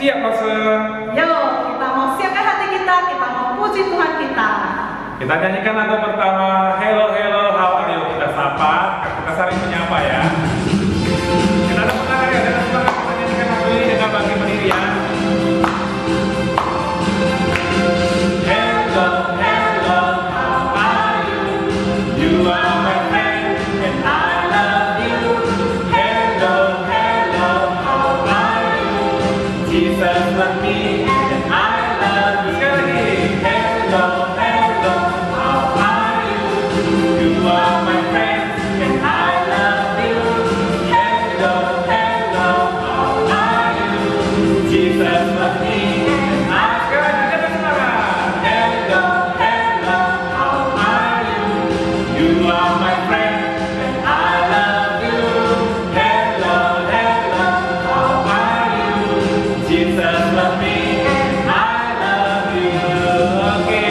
siap Rose? Yuk, kita mau siapkan hati kita mau puji Tuhan kita. Kita nyanyikan lagu pertama, Hello Hello How Are You? Kita sapa, kita saling menyapa ya. Kita ada semangat ya, ada semangat kita nyanyikan lagu ini dengan bangkit berdiri ya. Hello Hello How Are You? You are my friend and I love you. Hello Hello How Are You? Jesus love me and I love you. Sekali lagi, Hello Hello How Are You? You are my friend and I love you. Hello Hello How Are You? Jesus love me and I. Sekali lagi kita semangat. Hello Hello How Are You? You are my friend and I love you. Hello Hello How Are You? Jesus love me and I love you. Oke,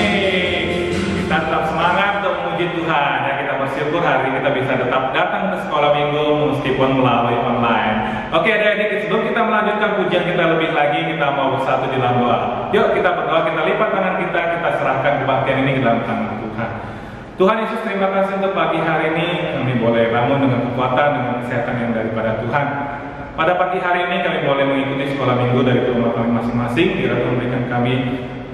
kita tetap semangat untuk memuji Tuhan ya. Kita bersyukur hari ini kita bisa tetap datang ke sekolah minggu meskipun melalui online. Oke adik-adik, sebelum kita melanjutkan pujian kita lebih lagi, kita mau bersatu di dalam doa. Yuk kita berdoa, kita lipat tangan kita serahkan kebaktian ini ke dalam tangan Tuhan. Tuhan Yesus, terima kasih untuk pagi hari ini kami boleh bangun dengan kekuatan, dengan kesehatan yang daripada Tuhan. Pada pagi hari ini kami boleh mengikuti sekolah minggu dari rumah kami masing-masing. Biar Tuhan berikan kami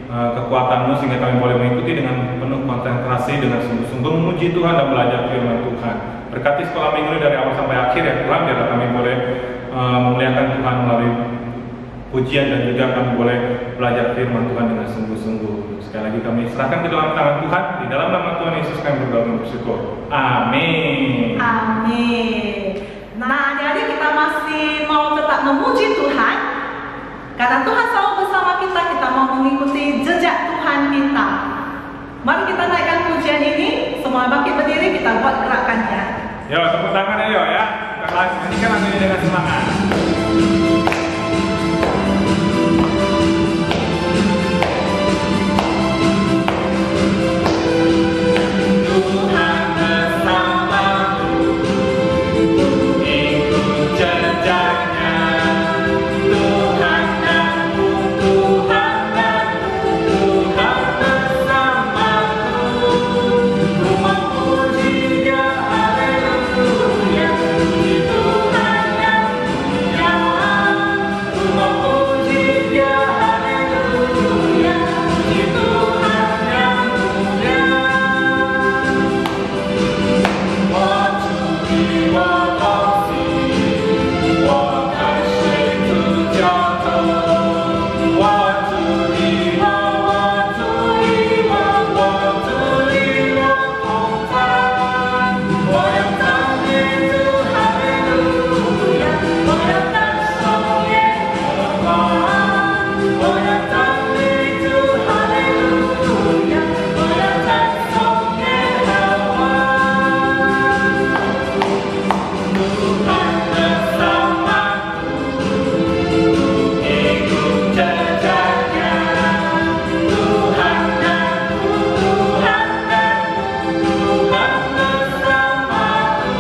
kekuatan-Mu sehingga kami boleh mengikuti dengan penuh konsentrasi, dengan sungguh-sungguh memuji Tuhan dan belajar firman Tuhan. Berkati sekolah minggu ini dari awal sampai akhir ya Tuhan, biar kami boleh memuliakan Tuhan melalui pujian dan juga kami boleh belajar firman Tuhan dengan sungguh-sungguh. Sekali lagi kami serahkan ke dalam tangan Tuhan. Di dalam nama Tuhan Yesus kami berdoa dan bersyukur. Amin. Amin. Nah, jadi kita masih mau tetap memuji Tuhan. Karena Tuhan selalu bersama kita mau mengikuti jejak Tuhan kita. Mari kita naikkan pujian ini. Semua bangkit berdiri, kita buat gerakannya. Yo, tepuk tangan ayo ya. Kita nyanyikan lagu ini dengan semangat. Tuhan bersamaku, ikut jejaknya. Tuhan aku, Tuhan aku, Tuhan bersamaku. Ku memuji Dia, haleluya. Puji Tuhan yang mulia. Ku memuji Dia, haleluya. Puji Tuhan yang mulia. What to be, what of thee, what I say to Jacob, what to be, what to be, what to be, what time, what yang tanya itu haleluya, what yang tak sonye Allah, what yang tanya itu haleluya, what yang tak sonye Allah. Tuhan bersamaku, ikut jejaknya. Tuhan aku, Tuhan aku, Tuhan bersamaku.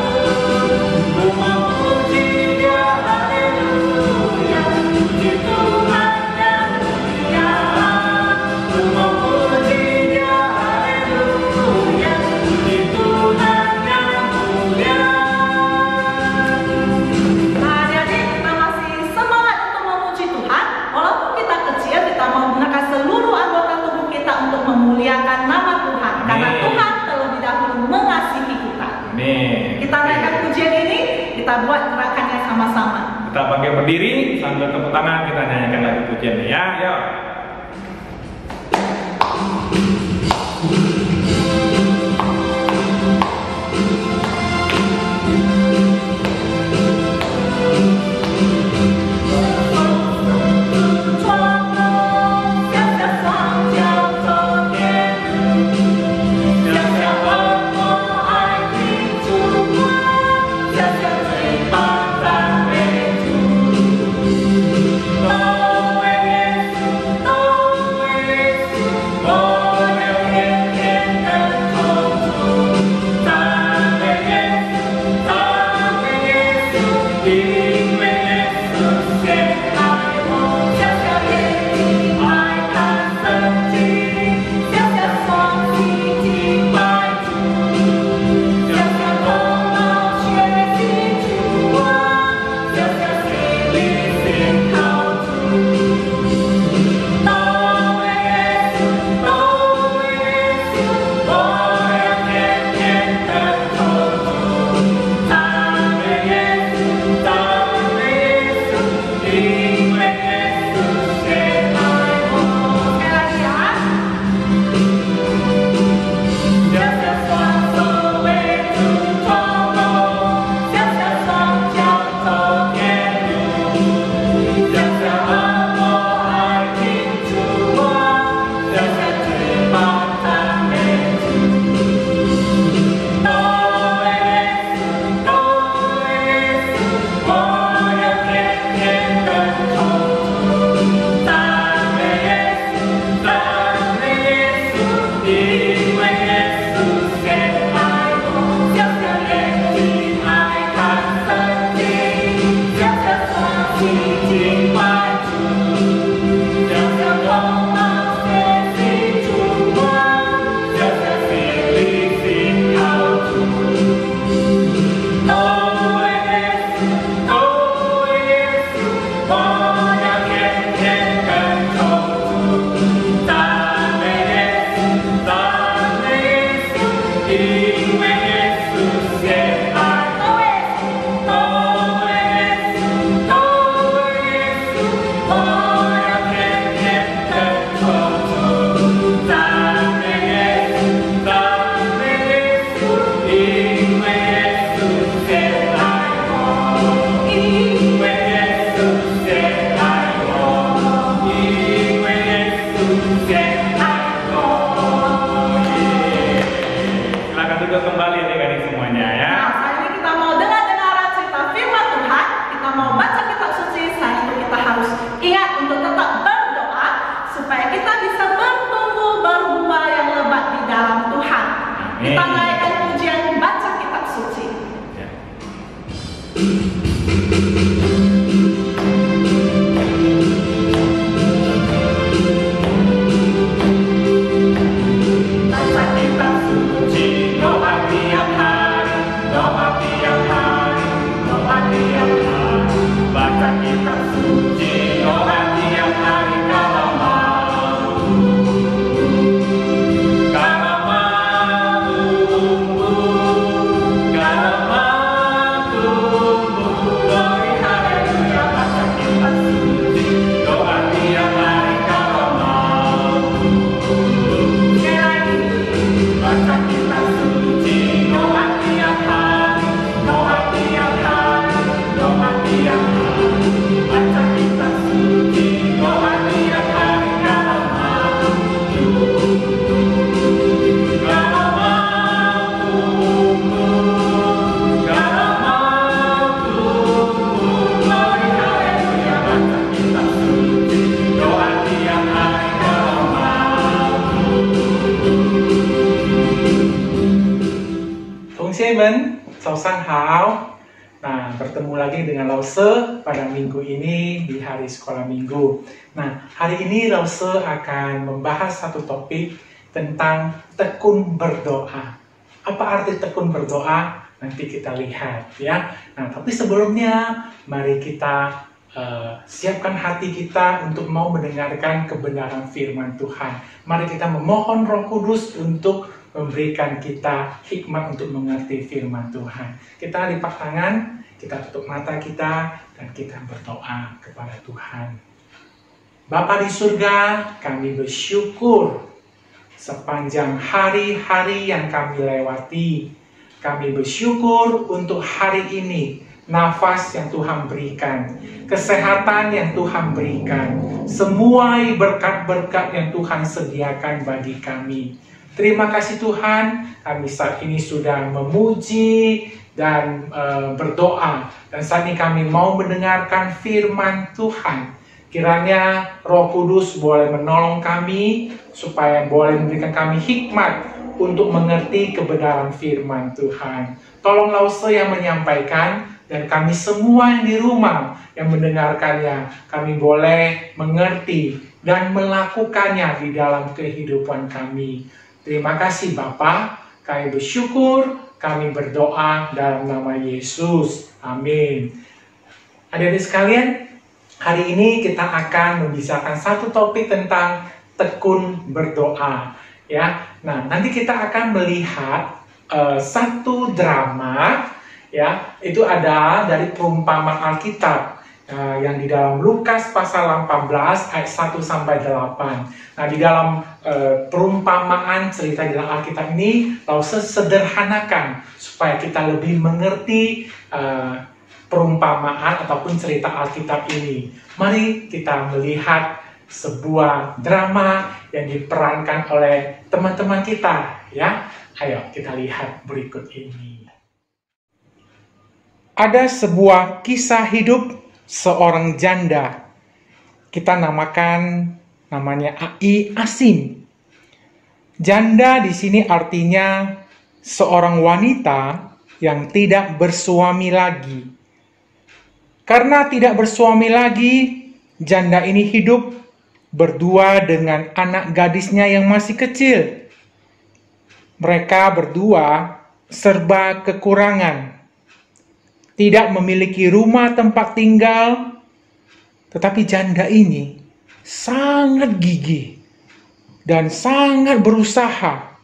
Ku memuji Dia, haleluya. Puji Tuhan yang mulia. Ku memuji Dia, haleluya. Puji Tuhan yang mulia. Nah, jadi kita masih semangat untuk memuji Tuhan. Walaupun kita kecil, kita mau menggunakan seluruh anggota tubuh kita untuk memuliakan nama Tuhan. Karena Amin. Tuhan terlebih dahulu mengasihi kita. Amin. Kita naikkan pujian ini, kita buat gerakannya sama-sama. Kita bangkit berdiri sambil tepuk tangan, kita nyanyikan lagi pujian ya. Yuk. Tuhan Nah, bertemu lagi dengan Lause pada minggu ini di hari sekolah minggu. Nah, hari ini Lause akan membahas satu topik tentang tekun berdoa. Apa arti tekun berdoa? Nanti kita lihat ya. Nah, tapi sebelumnya mari kita siapkan hati kita untuk mau mendengarkan kebenaran firman Tuhan. Mari kita memohon Roh Kudus untuk memberikan kita hikmat untuk mengerti firman Tuhan. Kita lipat tangan, kita tutup mata kita, dan kita berdoa kepada Tuhan. Bapa di surga, kami bersyukur sepanjang hari-hari yang kami lewati. Kami bersyukur untuk hari ini, nafas yang Tuhan berikan, kesehatan yang Tuhan berikan, semua berkat-berkat yang Tuhan sediakan bagi kami. Terima kasih Tuhan, kami saat ini sudah memuji dan berdoa. Dan saat ini kami mau mendengarkan firman Tuhan. Kiranya Roh Kudus boleh menolong kami, supaya boleh memberikan kami hikmat untuk mengerti kebenaran firman Tuhan. Tolong Lause yang menyampaikan, dan kami semua yang di rumah yang mendengarkannya, kami boleh mengerti dan melakukannya di dalam kehidupan kami. Terima kasih Bapa, kami bersyukur, kami berdoa dalam nama Yesus. Amin. Adik-adik sekalian, hari ini kita akan membicarakan satu topik tentang tekun berdoa. Ya, nah nanti kita akan melihat satu drama, ya, itu ada dari perumpamaan Alkitab. Yang di dalam Lukas pasal 14 ayat 1 sampai 8. Nah, di dalam perumpamaan cerita di dalam Alkitab ini, Lause sederhanakan supaya kita lebih mengerti perumpamaan ataupun cerita Alkitab ini. Mari kita melihat sebuah drama yang diperankan oleh teman-teman kita, ya. Ayo kita lihat berikut ini. Ada sebuah kisah hidup seorang janda, kita namanya Ai Asim. Janda di sini artinya seorang wanita yang tidak bersuami lagi. Karena tidak bersuami lagi, janda ini hidup berdua dengan anak gadisnya yang masih kecil. Mereka berdua serba kekurangan. Tidak memiliki rumah tempat tinggal, tetapi janda ini sangat gigih dan sangat berusaha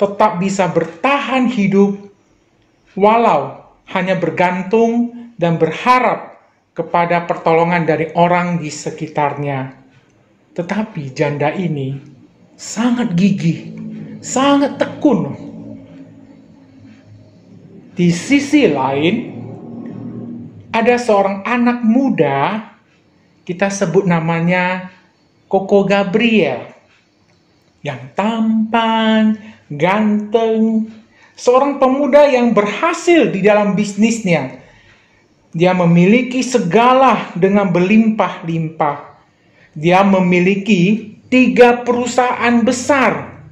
tetap bisa bertahan hidup walau hanya bergantung dan berharap kepada pertolongan dari orang di sekitarnya. Tetapi janda ini sangat gigih, sangat tekun. Di sisi lain, ada seorang anak muda, kita sebut namanya Koko Gabriel, yang tampan, ganteng, seorang pemuda yang berhasil di dalam bisnisnya. Dia memiliki segala dengan berlimpah-limpah. Dia memiliki 3 perusahaan besar.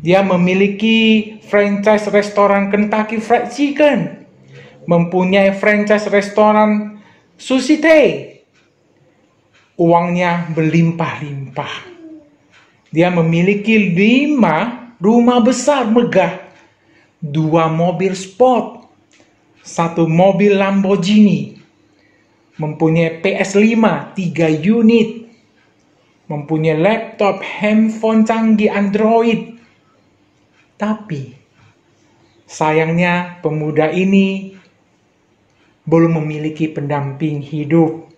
Dia memiliki franchise restoran Kentucky Fried Chicken, mempunyai franchise restoran Sushi Tei. Uangnya berlimpah-limpah. Dia memiliki 5 rumah besar megah, 2 mobil sport, 1 mobil Lamborghini, mempunyai PS5 3 unit, mempunyai laptop, handphone canggih Android. Tapi sayangnya pemuda ini belum memiliki pendamping hidup.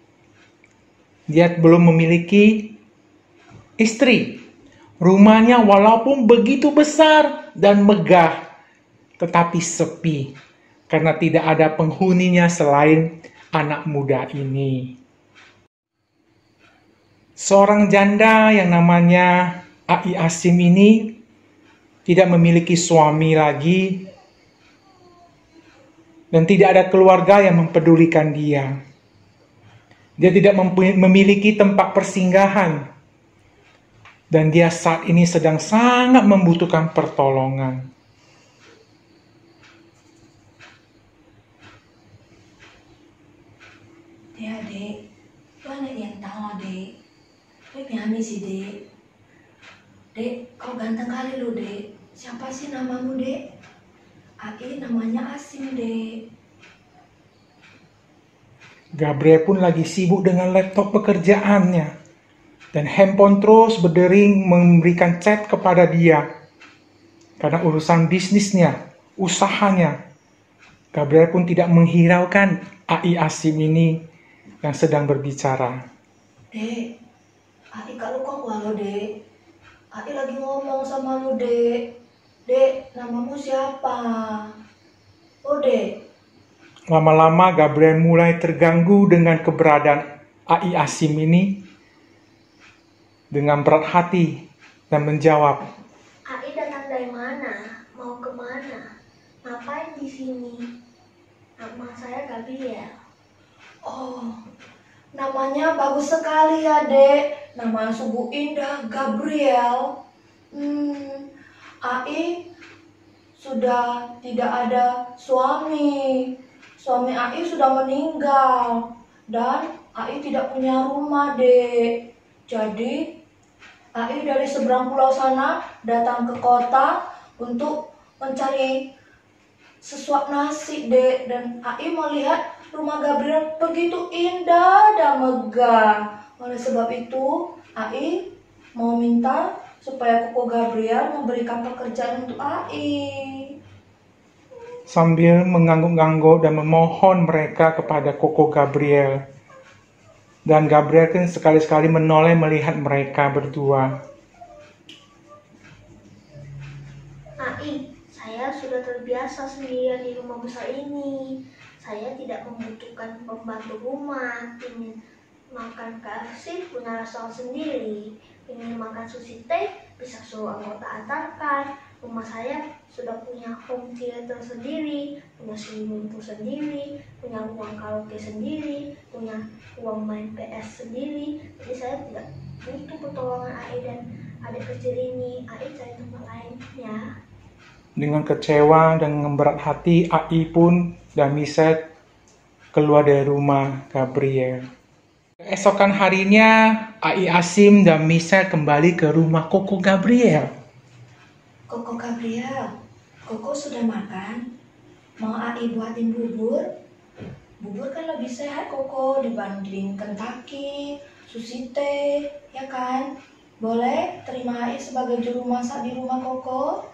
Dia belum memiliki istri. Rumahnya walaupun begitu besar dan megah, tetapi sepi karena tidak ada penghuninya selain anak muda ini. Seorang janda yang namanya Ai Asim ini tidak memiliki suami lagi dan tidak ada keluarga yang mempedulikan dia. Dia tidak memiliki tempat persinggahan dan dia saat ini sedang sangat membutuhkan pertolongan. Ya, Dek. Banyak yang tahu, Dek. Dek, nyami sih, Dek. Dek, kau ganteng kali lo, Dek. Siapa sih namamu, Dek? Ai namanya Asim, Dek. Gabriel pun lagi sibuk dengan laptop pekerjaannya. Dan handphone terus berdering memberikan chat kepada dia. Karena urusan bisnisnya, usahanya. Gabriel pun tidak menghiraukan Ai Asim ini yang sedang berbicara. Dek, Ai kalau kok walau, Dek. Ai lagi ngomong sama lu, Dek. Dek, namamu siapa? Oh, Dek. Lama-lama Gabriel mulai terganggu dengan keberadaan Ai Asim ini. Dengan berat hati dan menjawab, Ai datang dari mana? Mau kemana? Ngapain di sini? Nama saya Gabriel. Oh, namanya bagus sekali ya, Dek. Nama sungguh indah, Gabriel. Ai sudah tidak ada suami. Suami Ai sudah meninggal. Dan Ai tidak punya rumah, Dek. Jadi, Ai dari seberang pulau sana datang ke kota untuk mencari sesuap nasi, Dek. Dan Ai melihat rumah Gabriel begitu indah dan megah. Oleh sebab itu, Ai mau minta supaya Koko Gabriel memberikan pekerjaan untuk Ai. sambil mengangguk-angguk dan memohon mereka kepada Koko Gabriel. Dan Gabriel kan sekali-sekali menoleh melihat mereka berdua. Ai, saya sudah terbiasa sendirian di rumah besar ini. Saya tidak membutuhkan pembantu rumah. Ingin makan KFC punya restoran sendiri. Ingin makan sushi teh bisa suruh anggota antarkan. Rumah saya sudah punya home theater sendiri, punya swimming pool sendiri, punya ruang karaoke sendiri, punya ruang main PS sendiri. Jadi saya tidak butuh pertolongan Ai dan adik kecil ini. Ai cari tempat lain ya. Dengan kecewa dan dengan berat hati, Ai pun dan Michelle keluar dari rumah Gabriel. Keesokan harinya, Ai Asim dan Michelle kembali ke rumah Koko Gabriel. Koko Gabriel, Koko sudah makan? Mau Ai buatin bubur? Bubur kan lebih sehat, Koko, dibanding Kentucky, sushi teh, ya kan? Boleh terima Ai sebagai juru masak di rumah Koko?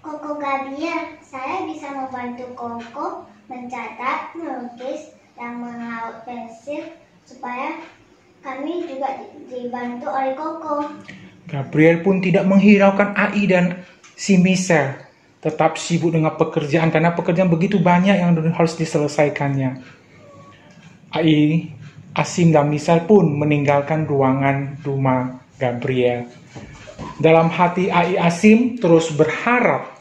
Koko Gabriel, saya bisa membantu Koko mencatat, melukis, dan melaut pensil supaya kami juga dibantu oleh Koko. Gabriel pun tidak menghiraukan Ai dan si Michelle. Tetap sibuk dengan pekerjaan karena pekerjaan begitu banyak yang harus diselesaikannya. Ai, Asim dan Michelle pun meninggalkan ruangan rumah Gabriel. Dalam hati Ai Asim terus berharap,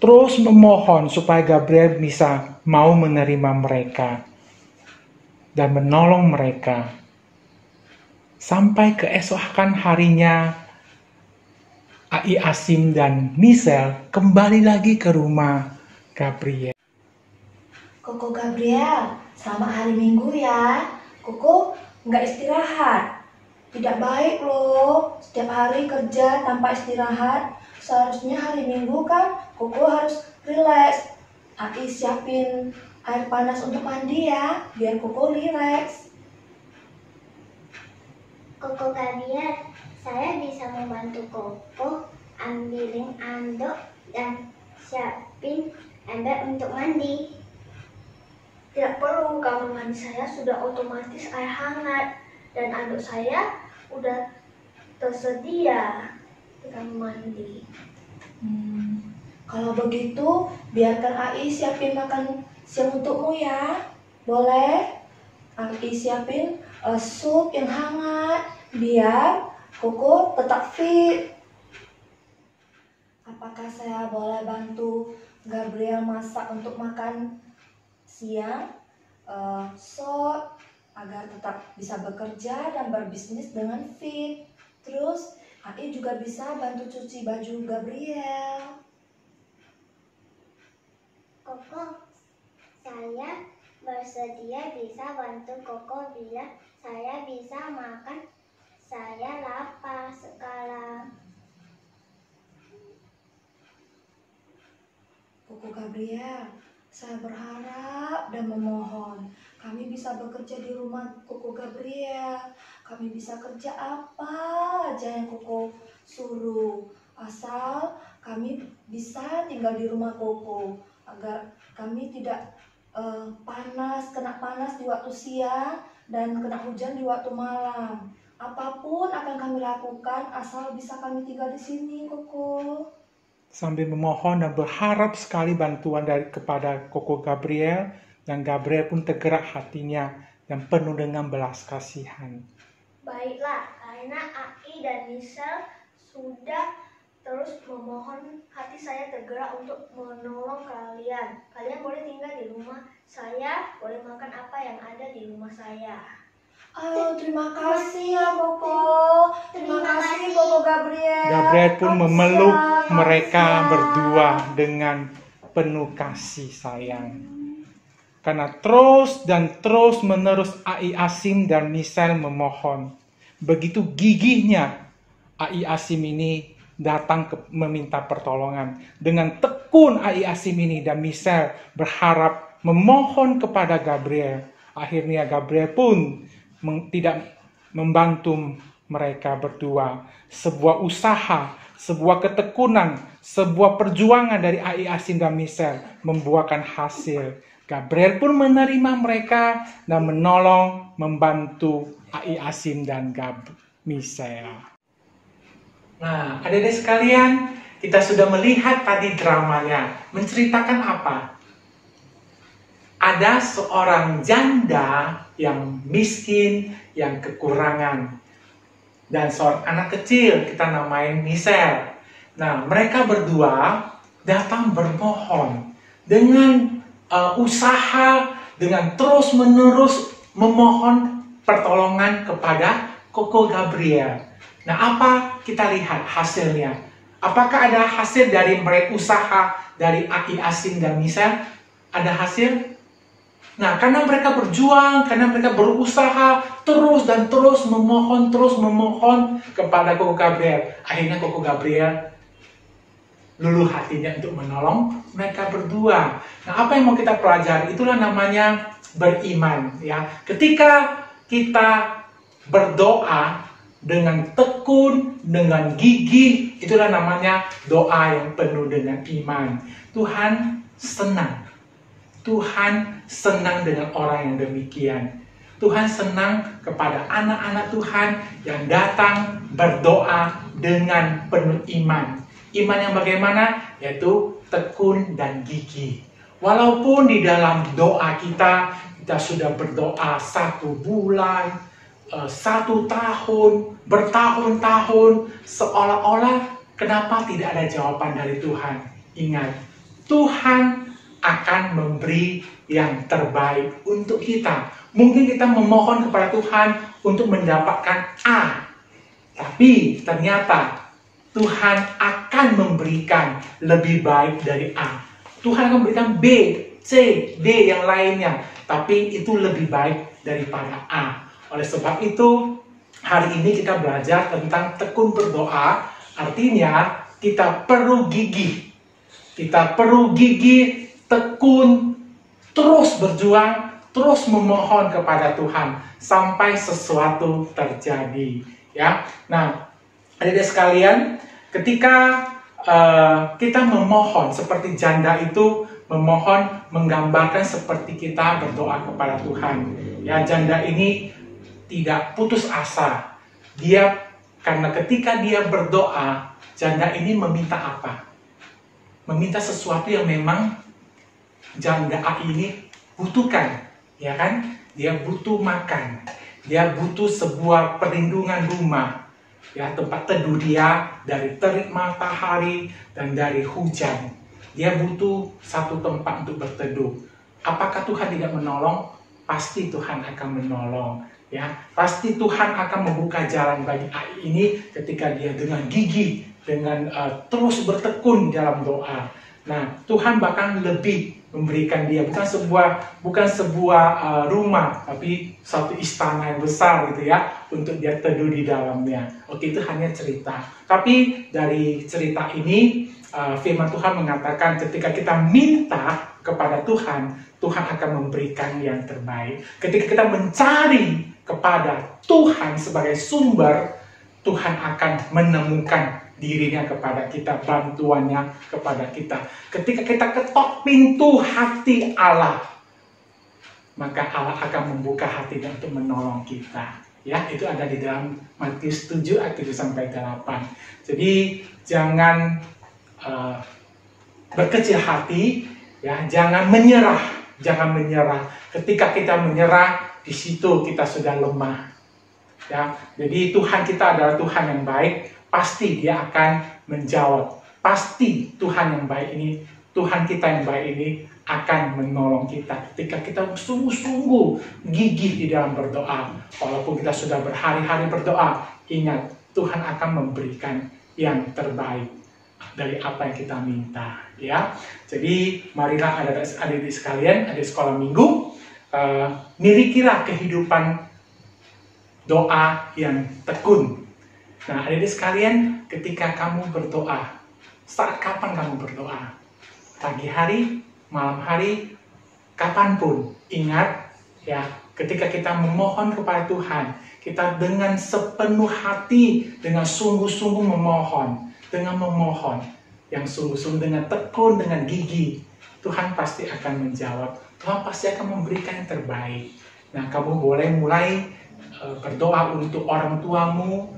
terus memohon supaya Gabriel bisa mau menerima mereka dan menolong mereka. Sampai keesokan harinya, Ai Asim dan Michelle kembali lagi ke rumah Gabriel. Koko Gabriel, selamat hari Minggu ya. Koko nggak istirahat. Tidak baik loh, setiap hari kerja tanpa istirahat. Seharusnya hari Minggu kan Koko harus rileks. Ai siapin air panas untuk mandi ya, biar Koko rileks. Koko Gabriel, saya bisa membantu Koko ambilin anduk dan siapin ember untuk mandi. Tidak perlu, kamar mandi saya sudah otomatis air hangat dan anduk saya udah tersedia di kamar mandi. Kalau begitu, biarkan Ai siapin makan siang untukmu ya. Boleh? Ai siapin sup yang hangat biar Koko tetap fit. Apakah saya boleh bantu Gabriel masak untuk makan siang? Sop agar tetap bisa bekerja dan berbisnis dengan fit. Terus Ai juga bisa bantu cuci baju Gabriel. Koko, saya bersedia bisa bantu Koko biar saya bisa makan. Saya lapar sekarang. Koko Gabriel, saya berharap dan memohon kami bisa bekerja di rumah Koko Gabriel. Kami bisa kerja apa aja yang Koko suruh, asal kami bisa tinggal di rumah Koko agar kami tidak kena panas di waktu siang dan kena hujan di waktu malam. Apapun akan kami lakukan asal bisa kami tinggal di sini, Koko. Sambil memohon dan berharap sekali bantuan kepada Koko Gabriel, dan Gabriel pun tergerak hatinya dan penuh dengan belas kasihan. Baiklah, karena Ai dan Michelle sudah terus memohon, hati saya tergerak untuk menolong kalian. Kalian boleh tinggal di rumah saya, boleh makan apa yang ada di rumah saya. Terima kasih ya Koko. Terima kasih Koko Gabriel. Gabriel pun memeluk mereka berdua dengan penuh kasih sayang. Karena terus menerus Ai Asim dan Michelle memohon. Begitu gigihnya Ai Asim ini datang meminta pertolongan. Dengan tekun Ai Asim ini dan Michelle berharap memohon kepada Gabriel. Akhirnya Gabriel pun tidak membantu mereka berdua. Sebuah usaha, sebuah ketekunan, sebuah perjuangan dari Ai Asim dan Michelle membuahkan hasil. Gabriel pun menerima mereka dan menolong, membantu Ai Asim dan Michelle. Nah, adik-adik sekalian, kita sudah melihat tadi dramanya. Menceritakan apa? Ada seorang janda yang miskin, yang kekurangan. Dan seorang anak kecil, kita namain Michelle. Nah, mereka berdua datang bermohon. Dengan usaha, dengan terus-menerus memohon pertolongan kepada Koko Gabriel. Nah, apa kita lihat hasilnya? Apakah ada hasil dari mereka usaha dari Ai Asim dan Michelle? Ada hasil? Nah, karena mereka berjuang, karena mereka berusaha terus memohon kepada Koko Gabriel. Akhirnya Koko Gabriel luluh hatinya untuk menolong mereka berdua. Nah, apa yang mau kita pelajari? Itulah namanya beriman, ya. Ketika kita berdoa, dengan tekun, dengan gigih, itulah namanya doa yang penuh dengan iman. Tuhan senang. Tuhan senang dengan orang yang demikian. Tuhan senang kepada anak-anak Tuhan yang datang berdoa dengan penuh iman. Iman yang bagaimana? Yaitu tekun dan gigih. Walaupun di dalam doa kita sudah berdoa 1 bulan, 1 tahun, bertahun-tahun, seolah-olah kenapa tidak ada jawaban dari Tuhan? Ingat, Tuhan akan memberi yang terbaik untuk kita. Mungkin kita memohon kepada Tuhan untuk mendapatkan A, tapi ternyata Tuhan akan memberikan lebih baik dari A. Tuhan akan memberikan B, C, D yang lainnya, tapi itu lebih baik daripada A. Oleh sebab itu, hari ini kita belajar tentang tekun berdoa, artinya kita perlu gigih. Kita perlu gigih, tekun, terus berjuang, terus memohon kepada Tuhan sampai sesuatu terjadi. Ya, nah, adik-adik sekalian, ketika kita memohon seperti janda itu memohon menggambarkan seperti kita berdoa kepada Tuhan. Ya, janda ini tidak putus asa. Karena ketika dia berdoa, janda ini meminta apa? Meminta sesuatu yang memang janda ini butuhkan, ya kan? Dia butuh makan, dia butuh sebuah perlindungan rumah, ya, tempat teduh dia dari terik matahari dan dari hujan. Dia butuh satu tempat untuk berteduh. Apakah Tuhan tidak menolong? Pasti Tuhan akan menolong. Ya, pasti Tuhan akan membuka jalan bagi Ai ini ketika dia dengan gigih, dengan terus bertekun dalam doa. Nah, Tuhan bahkan lebih memberikan dia bukan sebuah rumah, tapi satu istana yang besar gitu ya, untuk dia teduh di dalamnya. Oke, itu hanya cerita. Tapi dari cerita ini firman Tuhan mengatakan ketika kita minta kepada Tuhan, Tuhan akan memberikan yang terbaik. Ketika kita mencari kepada Tuhan sebagai sumber, Tuhan akan menemukan dirinya kepada kita, bantuannya kepada kita. Ketika kita ketok pintu hati Allah, maka Allah akan membuka hatinya untuk menolong kita. Ya, itu ada di dalam Matius 7 ayat 7-8. Jadi jangan berkecil hati, ya, jangan menyerah. Ketika kita menyerah, di situ kita sudah lemah. Ya, jadi Tuhan kita adalah Tuhan yang baik. Pasti dia akan menjawab. Pasti Tuhan yang baik ini, Tuhan kita yang baik ini akan menolong kita ketika kita sungguh-sungguh gigih di dalam berdoa. Walaupun kita sudah berhari-hari berdoa, ingat Tuhan akan memberikan yang terbaik dari apa yang kita minta. Ya, jadi marilah adik-adik sekalian, adik sekolah minggu, milikilah kehidupan doa yang tekun. Nah, adik-adik sekalian, ketika kamu berdoa, saat kapan kamu berdoa? Pagi hari, malam hari, kapanpun. Ingat, ya, ketika kita memohon kepada Tuhan, kita dengan sepenuh hati, dengan sungguh-sungguh memohon, yang sungguh-sungguh dengan tekun, dengan gigih, Tuhan pasti akan menjawab. Tuhan pasti akan memberikan yang terbaik. Nah, kamu boleh mulai berdoa untuk orang tuamu,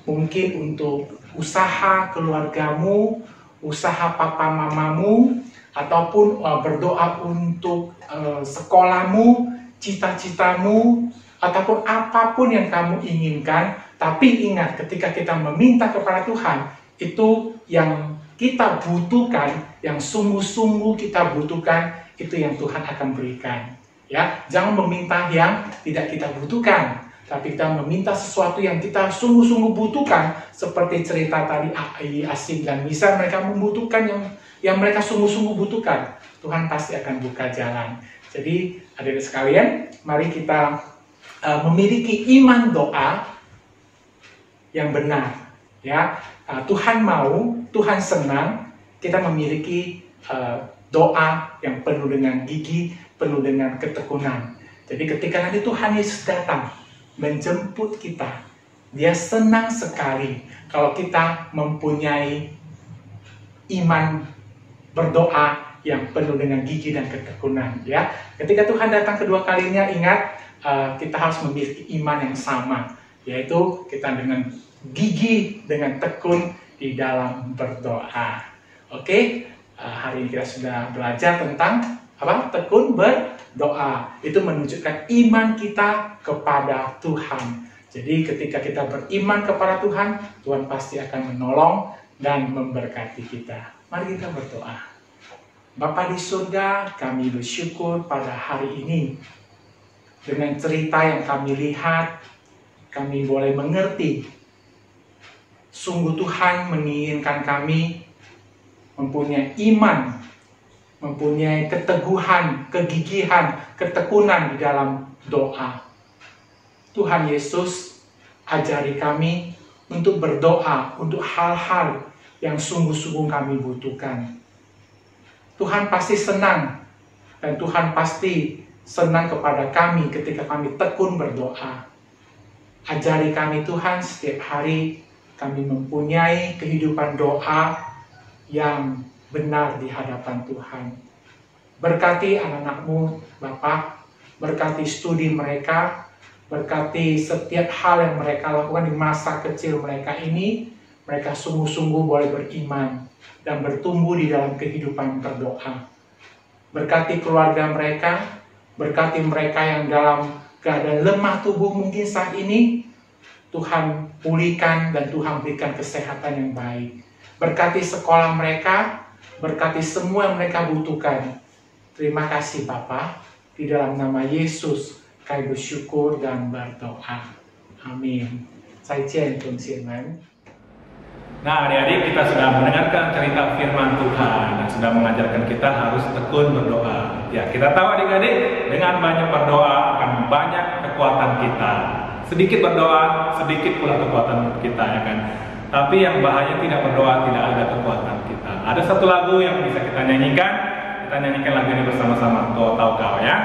mungkin untuk usaha keluargamu, usaha papa mamamu, ataupun berdoa untuk sekolahmu, cita-citamu, ataupun apapun yang kamu inginkan. Tapi ingat, ketika kita meminta kepada Tuhan, itu yang kita butuhkan, yang sungguh-sungguh kita butuhkan, itu yang Tuhan akan berikan. Ya, jangan meminta yang tidak kita butuhkan, tapi kita meminta sesuatu yang kita sungguh-sungguh butuhkan. Seperti cerita tadi Asim dan Misa, mereka membutuhkan yang mereka sungguh-sungguh butuhkan. Tuhan pasti akan buka jalan. Jadi adik-adik sekalian, mari kita memiliki iman doa yang benar. Ya, Tuhan mau, Tuhan senang kita memiliki doa yang penuh dengan gigih, penuh dengan ketekunan. Jadi ketika nanti Tuhan Yesus datang menjemput kita, Dia senang sekali kalau kita mempunyai iman berdoa yang penuh dengan gigi dan ketekunan, ya. Ketika Tuhan datang kedua kalinya, ingat kita harus memiliki iman yang sama, yaitu kita dengan gigi, dengan tekun di dalam berdoa. Oke, hari ini kita sudah belajar tentang apa? Tekun berdoa. Itu menunjukkan iman kita kepada Tuhan. Jadi ketika kita beriman kepada Tuhan, Tuhan pasti akan menolong dan memberkati kita. Mari kita berdoa. Bapa di surga, kami bersyukur pada hari ini. Dengan cerita yang kami lihat, kami boleh mengerti. Sungguh Tuhan menginginkan kami mempunyai iman, mempunyai keteguhan, kegigihan, ketekunan di dalam doa. Tuhan Yesus, ajari kami untuk berdoa untuk hal-hal yang sungguh-sungguh kami butuhkan. Tuhan pasti senang, dan Tuhan pasti senang kepada kami ketika kami tekun berdoa. Ajari kami Tuhan, setiap hari kami mempunyai kehidupan doa yang benar di hadapan Tuhan. Berkati anak-anak-Mu, Bapak, berkati studi mereka, berkati setiap hal yang mereka lakukan di masa kecil mereka ini, mereka sungguh-sungguh boleh beriman dan bertumbuh di dalam kehidupan berdoa. Berkati keluarga mereka, berkati mereka yang dalam keadaan lemah tubuh mungkin saat ini, Tuhan pulihkan dan Tuhan berikan kesehatan yang baik. Berkati sekolah mereka, berkati semua yang mereka butuhkan. Terima kasih Bapa, di dalam nama Yesus kami bersyukur dan berdoa. Amin. Zaijian, Tuhan. Nah, adik-adik, kita sudah mendengarkan cerita firman Tuhan dan sudah mengajarkan kita harus tekun berdoa. Ya, kita tahu adik-adik, dengan banyak berdoa akan banyak kekuatan kita. Sedikit berdoa, sedikit pula kekuatan kita, ya kan? Tapi yang bahaya tidak berdoa, tidak ada kekuatan kita. Ada satu lagu yang bisa kita nyanyikan. Kita nyanyikan lagu ini bersama-sama. Kau tahu kau, ya?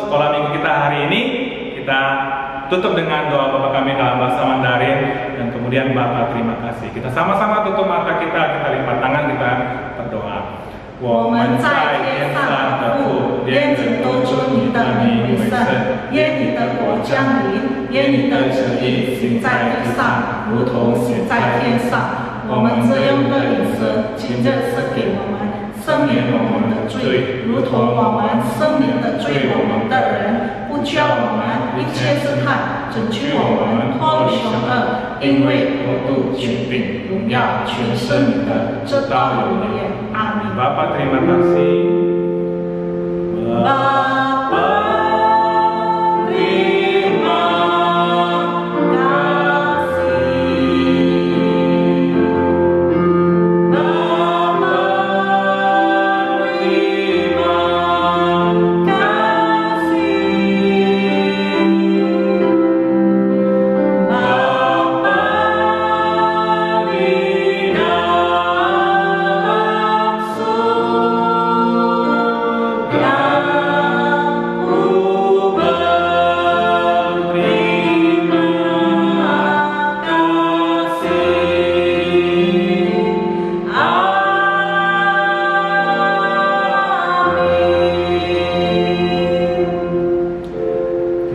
sekolah minggu kita hari ini kita tutup dengan doa Bapa kami dalam bahasa Mandarin, dan kemudian Bapa terima kasih. Kita sama-sama tutup mata kita lipat tangan, kita berdoa. 我们在天上的父，愿主都尊你的名为圣，愿你的国降临，愿你的旨意行在地上，如同行在天上。我们这样的饮食，今日赐给我们，赦免我们的罪，如同我们赦免的罪我们的人，不叫我们一切试探，拯救我们脱离凶恶，因为国度、权柄、荣耀全是你的，直到永远。阿门。 Bapak terima kasih. Bapa terima kasih.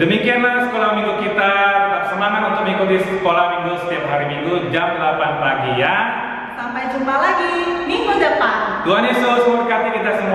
Demikianlah sekolah minggu kita. Tetap semangat untuk mengikuti sekolah minggu setiap hari Minggu jam 8 pagi ya. Sampai jumpa lagi minggu depan. Tuhan Yesus memberkati kita semua.